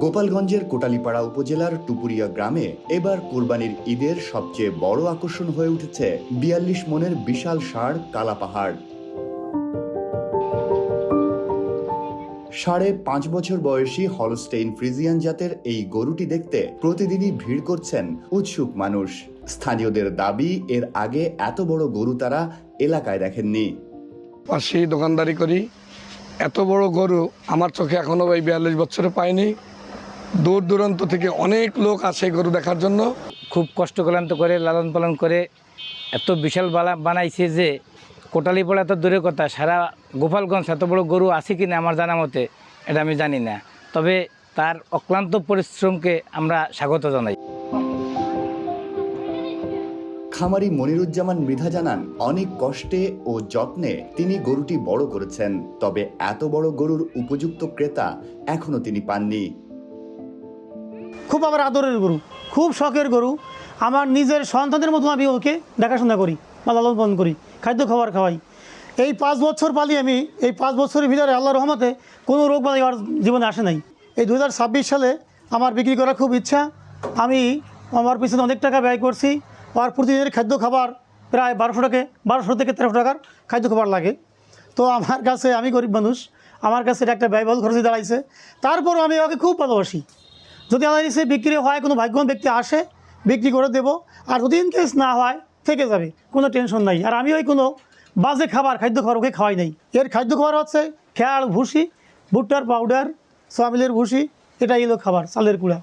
গোপালগঞ্জের কোটালীপাড়া উপজেলার টুপুরিয়া গ্রামে এবার কোরবানির ঈদের সবচেয়ে বড় আকর্ষণ হয়ে উঠেছে ৪২ মনের বিশাল ষাঁড় কালা পাহাড়। ৫.৫ বছর বয়সী হলস্টেইন ফ্রিজিয়ান জাতের এই গরুটি দেখতে প্রতিদিনই ভিড় করছেন উৎসুক মানুষ। স্থানীয়দের দাবি, এর আগে এত বড় গরু তারা এলাকায় দেখেননি। পাশে দোকানদারি করি, এত বড় গরু আমার চোখে এখনো এই ৪২ বছরে পাইনি। দূর দূরান্ত থেকে অনেক লোক আসে গরু দেখার জন্য। খুব কষ্ট ক্লান্ত করে লালন পালন করে এত বিশাল বানাইছে যে কোটালীপাড়া তো দূরের কথা, সারা গোপালগঞ্জ এত বড় গরু আছে কিনা আমার জানা মতে এটা আমি জানি না। তবে তার অক্লান্ত পরিশ্রমকে আমরা স্বাগত জানাই। খামারি মনিরুজ্জামান মৃধা জানান, অনেক কষ্টে ও যত্নে তিনি গরুটি বড় করেছেন, তবে এত বড় গরুর উপযুক্ত ক্রেতা এখনো তিনি পাননি। খুব আমার আদরের গরু, খুব শখের গরু। আমার নিজের সন্তানের মতো আমি ওকে দেখাশোনা করি বা লালন পালন করি, খাদ্য খাবার খাওয়াই। এই 5 বছর পালি আমি, এই 5 বছরের ভিতরে আল্লাহর রহমতে কোনো রোগ বালাই আমার জীবনে আসে নাই। এই 2026 সালে আমার বিক্রি করার খুব ইচ্ছা। আমি আমার পিছনে অনেক টাকা ব্যয় করছি। আর প্রতিদিনের খাদ্য খাবার প্রায় 1200 থেকে 1300 টাকার খাদ্য খাবার লাগে। তো আমার কাছে, আমি গরিব মানুষ, আমার কাছে এটা একটা ব্যয়বহুল খরচে দাঁড়াইছে। তারপরও আমি ওকে খুব ভালোবাসি। যদি আমার নিচে বিক্রি হয়, কোনো ভাগ্যবান ব্যক্তি আসে, বিক্রি করে দেবো। আর যদি ইন কেস না হয় থেকে যাবে, কোনো টেনশন নাই। আর আমি ওই কোনো বাজে খাদ্য খাবার ওকে খাওয়াই নাই। এর খাদ্য খাবার হচ্ছে খেয়াল ভুসি, ভুট্টার পাউডার, সোয়াবিনের ভুসি, এটাই হলো খাবার, চালের কুড়া।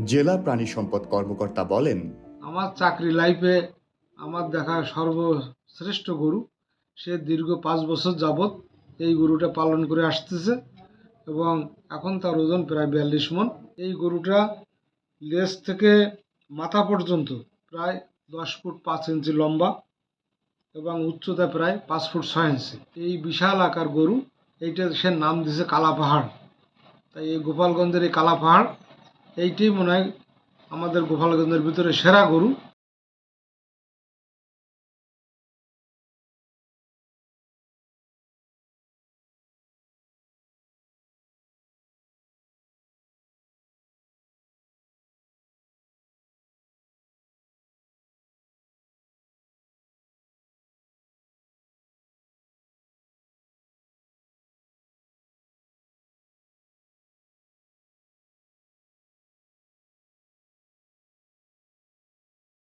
জেলা প্রাণী সম্পদ কর্মকর্তা বলেন, আমার চাকরি লাইফে আমার দেখা সর্বশ্রেষ্ঠ গরু। সে দীর্ঘ 5 বছর যাবৎ এই গরুটা পালন করে আসতেছে এবং এখন তার ওজন প্রায় 42 মণ। এই গরুটা লেজ থেকে মাথা পর্যন্ত প্রায় 10 ফুট 5 ইঞ্চি লম্বা এবং উচ্চতা প্রায় 5 ফুট 6 ইঞ্চি। এই বিশাল আকার গরু, এইটা সে নাম দিয়েছে কালা পাহাড়। তাই এই গোপালগঞ্জের এই কালা পাহাড় এইটাই মনে হয় আমাদের গোপালগঞ্জের ভিতরে সেরা গরু।